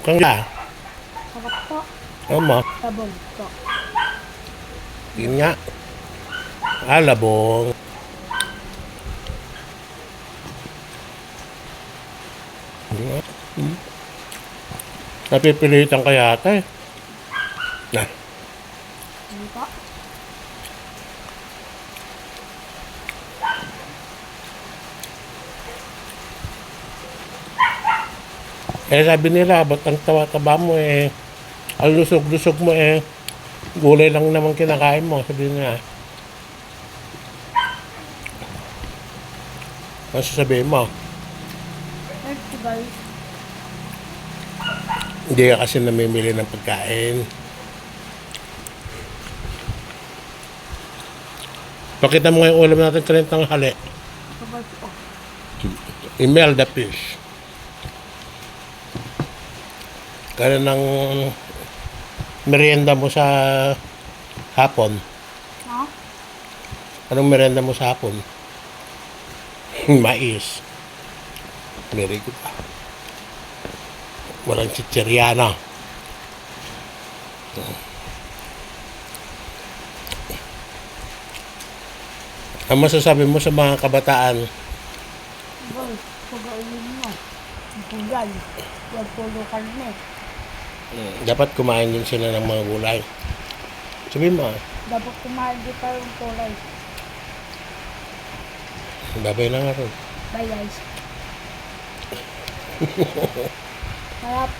Kang ya. Sarap po. Ama. Sabog po. Yun nga. Labong. Yun nga. Napipilitan ka yata eh. Na. Ano po? Sabi nila, ba't ang tawa-taba mo eh. Ang lusog-lusog mo eh. Gulay lang naman kinakain mo. Sabi nila. Ano sasabihin mo? Thank you guys. Hindi ka kasi namimili ng pagkain. Pakita mo nga yung ulam natin kanintang hali. Sabog po. Imelda fish. Kaya ng merienda mo sa hapon. Ha? Anong merienda mo sa hapon? Mais. Very good. Walang chicheryana. Ang masasabi mo sa mga kabataan? Guys, pag-aulin mo. Gulay. Huwag pulo karne. Dapat kumain din sila ng mga gulay. Sabi mo, Dapat kumain din tayo ng kulay. babay na nga rin. Bye guys. Sarap.